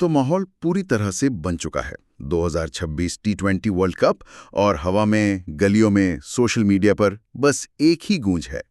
तो माहौल पूरी तरह से बन चुका है। 2026 टी20 वर्ल्ड कप और हवा में, गलियों में, सोशल मीडिया पर बस एक ही गूंज है,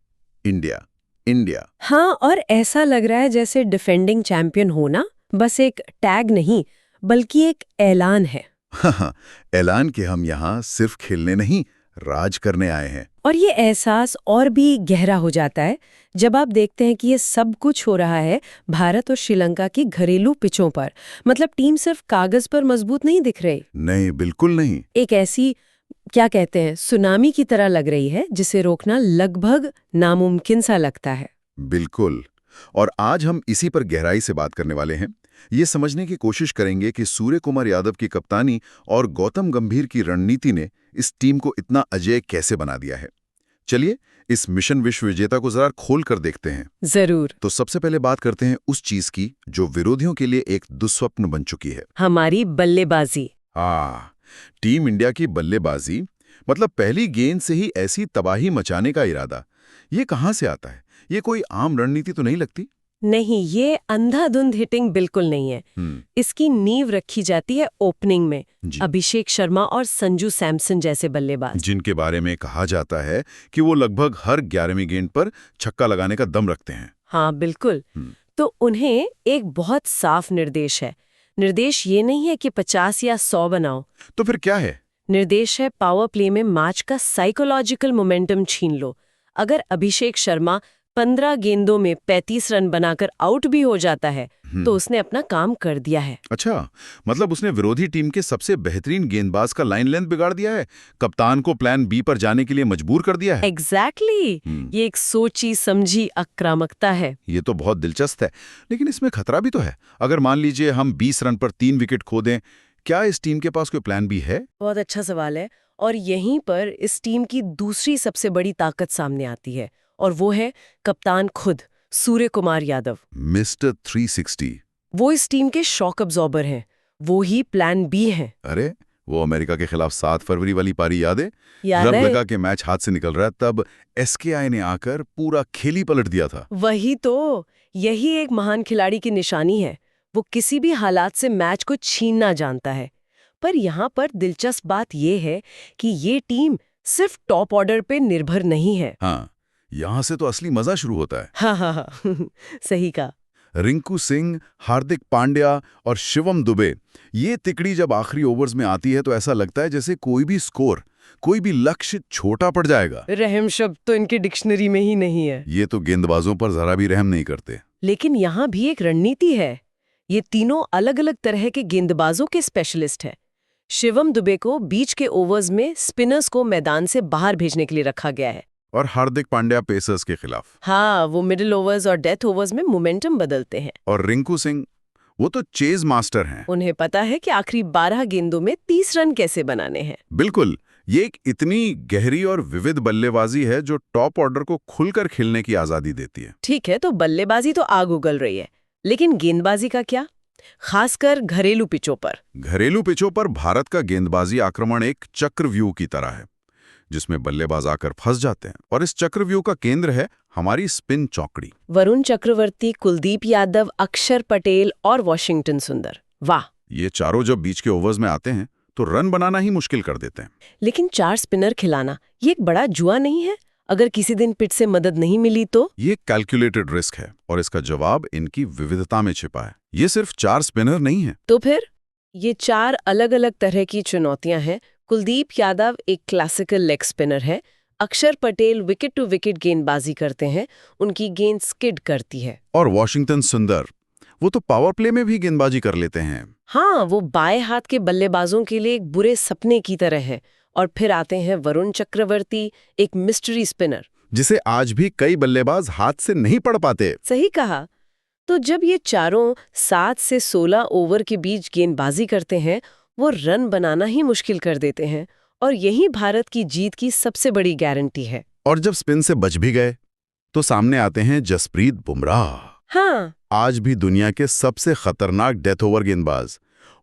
इंडिया, इंडिया। हाँ, और ऐसा लग रहा है जैसे डिफेंडिंग चैंपियन होना बस एक टैग नहीं, बल्कि एक ऐलान है। हाँ, ऐलान कि हम यहाँ सिर्फ खेलने नहीं, राज करने आए हैं। और ये एहसास और भी गहरा हो जाता है जब आप देखते हैं कि ये सब कुछ हो रहा है भारत और श्रीलंका की घरेलू पिचों पर। मतलब टीम सिर्फ कागज पर मजबूत नहीं दिख रही, नहीं, बिल्कुल नहीं। एक ऐसी, क्या कहते हैं, सुनामी की तरह लग रही है जिसे रोकना लगभग नामुमकिन सा लगता है। बिल्कुल। और आज हम इसी पर गहराई से बात करने वाले हैं। ये समझने की कोशिश करेंगे कि सूर्य कुमार यादव की कप्तानी और गौतम गंभीर की रणनीति ने इस टीम को इतना अजेय कैसे बना दिया है। चलिए इस मिशन विश्व विजेता को जरा खोल कर देखते हैं। जरूर। तो सबसे पहले बात करते हैं उस चीज की जो विरोधियों के लिए एक दुस्वप्न बन चुकी है। हमारी बल्लेबाजी। टीम इंडिया की बल्लेबाजी। मतलब पहली गेंद से ही ऐसी तबाही मचाने का इरादा, ये कहां से आता है? ये कोई आम रणनीति तो नहीं लगती। नहीं, ये अंधाधुंध हिटिंग बिल्कुल नहीं है। इसकी नींव रखी जाती है ओपनिंग में। अभिषेक शर्मा और संजू सैमसन जैसे बल्लेबाज, जिनके बारे में कहा जाता है कि वो लगभग हर 11वीं गेंद पर छक्का लगाने का दम रखते हैं। हाँ बिल्कुल। तो उन्हें एक बहुत साफ निर्देश है। निर्देश ये नहीं है कि 50 या 100 बनाओ। तो फिर क्या है? निर्देश है पावर प्ले में मैच का साइकोलॉजिकल मोमेंटम छीन लो। अगर अभिषेक शर्मा 15 गेंदों में 35 रन बनाकर आउट भी हो जाता है तो उसने अपना काम कर दिया है। अच्छा, मतलब उसने विरोधी टीम के सबसे बेहतरीन गेंदबाज का लाइन लेंथ बिगाड़ दिया है, कप्तान को प्लान बी पर जाने के लिए मजबूर कर दिया है। एग्जैक्टली। ये एक सोची समझी आक्रामकता है। ये तो बहुत दिलचस्प है, लेकिन इसमें खतरा भी तो है। अगर मान लीजिए हम 20 रन पर 3 विकेट खो दें, क्या इस टीम के पास कोई प्लान बी है? बहुत अच्छा सवाल है। और यहीं पर इस टीम की दूसरी सबसे बड़ी ताकत सामने आती है, और वो है कप्तान खुद, सूर्य कुमार यादव। मिस्टर 360। वो इस टीम के शॉक अब्जॉर्बर हैं। वो ही प्लान बी हैं। अरे, वो अमेरिका के खिलाफ 7 फरवरी वाली पारी याद है? याद रब है? लगा के मैच हाथ से निकल रहा है, तब एसकेआई ने आकर पूरा खेल ही पलट दिया था। वही तो, यही एक महान खिलाड़ी की निशानी है। वो किसी भी हालात से मैच को छीनना जानता है। पर यहाँ पर दिलचस्प बात यह है कि ये टीम सिर्फ टॉप ऑर्डर पे निर्भर नहीं है। हाँ, यहाँ से तो असली मजा शुरू होता है। हाँ सही कहा। रिंकू सिंह, हार्दिक पांड्या और शिवम दुबे, ये तिकड़ी जब आखिरी ओवर्स में आती है तो ऐसा लगता है जैसे कोई भी स्कोर, कोई भी लक्ष्य छोटा पड़ जाएगा। रहम शब्द तो इनकी डिक्शनरी में ही नहीं है। ये तो गेंदबाजों पर जरा भी रहम नहीं करते। लेकिन यहाँ भी एक रणनीति है। ये तीनों अलग अलग तरह के गेंदबाजों के स्पेशलिस्ट हैं। शिवम दुबे को बीच के ओवर्स में स्पिनर्स को मैदान से बाहर भेजने के लिए रखा गया है। और हार्दिक पांड्या पेसर्स के खिलाफ। हाँ, वो मिडिल ओवर्स और डेथ ओवर्स में मोमेंटम बदलते हैं। और रिंकू सिंह, वो तो चेज मास्टर हैं। उन्हें पता है कि आखिरी 12 गेंदों में 30 रन कैसे बनाने हैं। बिल्कुल, ये एक इतनी गहरी और विविध बल्लेबाजी है जो टॉप ऑर्डर को खुलकर खेलने की आजादी देती है। ठीक है, तो बल्लेबाजी तो आग उगल रही है, लेकिन गेंदबाजी का क्या, खासकर घरेलू पिचों पर? घरेलू पिचों पर भारत का गेंदबाजी आक्रमण एक चक्रव्यूह की तरह है, जिसमें बल्लेबाज आकर फंस जाते हैं, और इस चक्रव्यूह का केंद्र है हमारी स्पिन चौकड़ी। वरुण चक्रवर्ती, कुलदीप यादव, अक्षर पटेल और वॉशिंगटन सुंदर। वाह! ये चारों जब बीच के ओवर्स में आते हैं तो रन बनाना ही मुश्किल कर देते हैं। लेकिन 4 स्पिनर खिलाना ये एक बड़ा जुआ नहीं है? अगर किसी दिन पिच से मदद नहीं मिली तो? ये कैलकुलेटेड रिस्क है, और इसका जवाब इनकी विविधता में छिपा है। ये सिर्फ 4 स्पिनर नहीं है। तो फिर ये 4 अलग अलग तरह की चुनौतियां हैं। कुलदीप यादव एक क्लासिकल लेग स्पिनर है। अक्षर पटेल विकेट टू विकेट गेंदबाजी करते हैं, उनकी गेंद स्किड करती है। और वॉशिंगटन सुंदर, वो तो पावर प्ले में भी गेंदबाजी कर लेते हैं। हाँ, वो बाएं हाथ के बल्लेबाजों के लिए एक बुरे सपने की तरह है। और फिर आते हैं वरुण चक्रवर्ती, एक मिस्ट्री स्पिनर, जिसे आज भी कई बल्लेबाज हाथ से नहीं पढ़ पाते। सही कहा। तो जब ये चारों 7 से 16 ओवर के बीच गेंदबाजी करते हैं, वो रन बनाना ही मुश्किल कर देते हैं, और यही भारत की जीत की सबसे बड़ी गारंटी है। और जब स्पिन से बच भी गए तो सामने आते हैं जसप्रीत बुमराह। हाँ, आज भी दुनिया के सबसे खतरनाक डेथ ओवर गेंदबाज।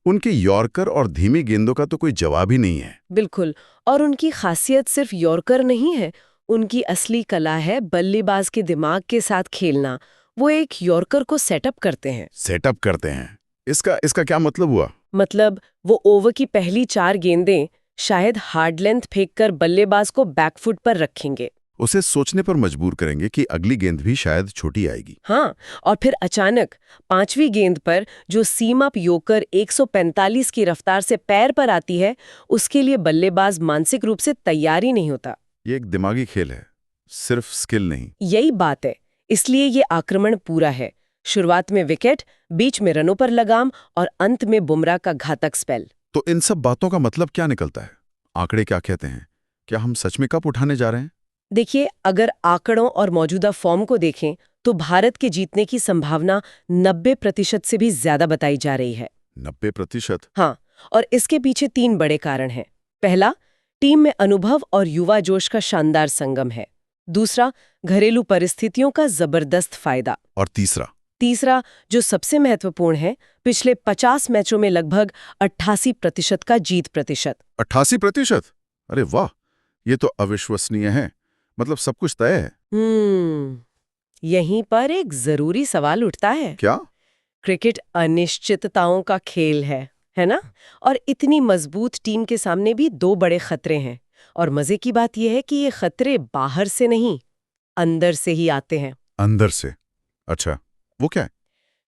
उनके यॉर्कर और धीमी गेंदों का तो कोई जवाब ही नहीं है। बिल्कुल। और उनकी खासियत सिर्फ यॉर्कर नहीं है, उनकी असली कला है बल्लेबाज के दिमाग के साथ खेलना। वो एक यॉर्कर को सेटअप करते हैं। सेटअप करते हैं, इसका क्या मतलब हुआ? मतलब वो ओवर की पहली 4 गेंदें शायद हार्ड लेंथ फेंककर बल्लेबाज को बैकफुट पर रखेंगे। उसे सोचने पर मजबूर करेंगे कि अगली गेंद भी शायद छोटी आएगी। हाँ, और फिर अचानक 5वीं गेंद पर जो सीम अप योकर 145 की रफ्तार से पैर पर आती है, उसके लिए बल्लेबाज मानसिक रूप से तैयार ही नहीं होता। ये एक दिमागी खेल है, सिर्फ स्किल नहीं। यही बात है, इसलिए ये आक्रमण पूरा है। शुरुआत में विकेट, बीच में रनों पर लगाम और अंत में बुमराह का घातक स्पेल। तो इन सब बातों का मतलब क्या निकलता है? आंकड़े क्या कहते हैं? क्या हम सच में कप उठाने जा रहे हैं? देखिए, अगर आंकड़ों और मौजूदा फॉर्म को देखें तो भारत के जीतने की संभावना 90% से भी ज्यादा बताई जा रही है। 90%? हाँ, और इसके पीछे 3 बड़े कारण हैं। पहला, टीम में अनुभव और युवा जोश का शानदार संगम है। दूसरा, घरेलू परिस्थितियों का जबरदस्त फायदा। और तीसरा, जो सबसे महत्वपूर्ण है, पिछले 50 मैचों में लगभग 88% का जीत प्रतिशत। 88%? अरे वाह, ये तो अविश्वसनीय है। मतलब सब कुछ तय है। यहीं पर एक जरूरी सवाल उठता है। क्या? क्रिकेट अनिश्चितताओं का खेल है ना? और इतनी मजबूत टीम के सामने भी 2 बड़े खतरे हैं। और मजे की बात यह है कि ये खतरे बाहर से नहीं, अंदर से ही आते हैं। अंदर से? अच्छा, वो क्या है?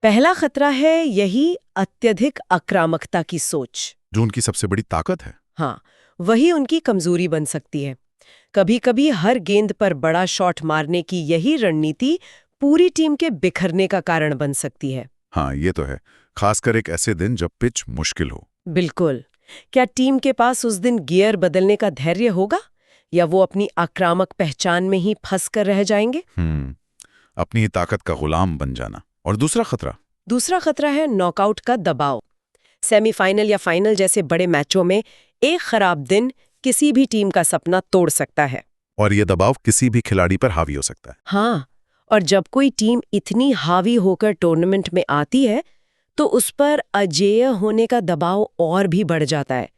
पहला खतरा है यही अत्यधिक आक्रामकता की सोच, जो उनकी सबसे बड़ी ताकत है। हाँ, वही उनकी कमजोरी बन सकती है। कभी-कभी हर गेंद पर बड़ा शॉट मारने की यही रणनीति पूरी टीम के बिखरने का कारण बन सकती है। हाँ, ये तो है, खासकर एक ऐसे दिन जब पिच मुश्किल हो। बिल्कुल। क्या टीम के पास उस दिन गियर बदलने का धैर्य होगा, या वो अपनी आक्रामक पहचान में ही फंस कर रह जाएंगे? अपनी ही ताकत का गुलाम बन जाना। और दूसरा खतरा है नॉकआउट का दबाव। सेमीफाइनल या फाइनल जैसे बड़े मैचों में एक खराब दिन किसी भी टीम का सपना तोड़ सकता है। और ये दबाव किसी भी खिलाड़ी पर हावी हो सकता है। हाँ, और जब कोई टीम इतनी हावी होकर टूर्नामेंट में आती है तो उस पर अजेय होने का दबाव और भी बढ़ जाता है।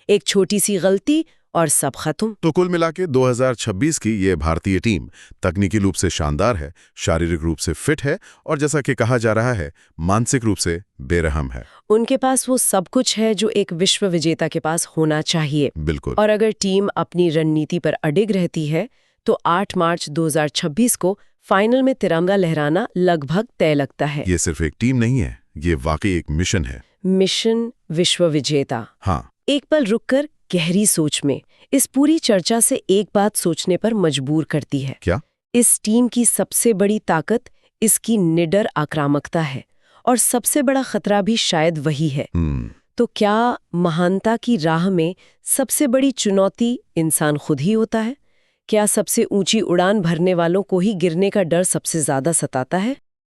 एक छोटी सी गलती और सब खत्म। तो कुल मिला के 2026 की ये भारतीय टीम तकनीकी रूप से शानदार है, शारीरिक रूप से फिट है और जैसा कि कहा जा रहा है, मानसिक रूप से बेरहम है। उनके पास वो सब कुछ है जो एक विश्व विजेता के पास होना चाहिए। बिल्कुल। और अगर टीम अपनी रणनीति पर अडिग रहती है तो 8 मार्च 2026 को फाइनल में तिरंगा लहराना लगभग तय लगता है। ये सिर्फ एक टीम नहीं है, ये वाकई एक मिशन है। मिशन विश्व विजेता। हाँ। एक पल रुककर गहरी सोच में इस पूरी चर्चा से एक बात सोचने पर मजबूर करती है। क्या? इस टीम की सबसे बड़ी ताकत इसकी निडर आक्रामकता है और सबसे बड़ा खतरा भी शायद वही है। तो क्या महानता की राह में सबसे बड़ी चुनौती इंसान खुद ही होता है? क्या सबसे ऊंची उड़ान भरने वालों को ही गिरने का डर सबसे ज्यादा सताता है?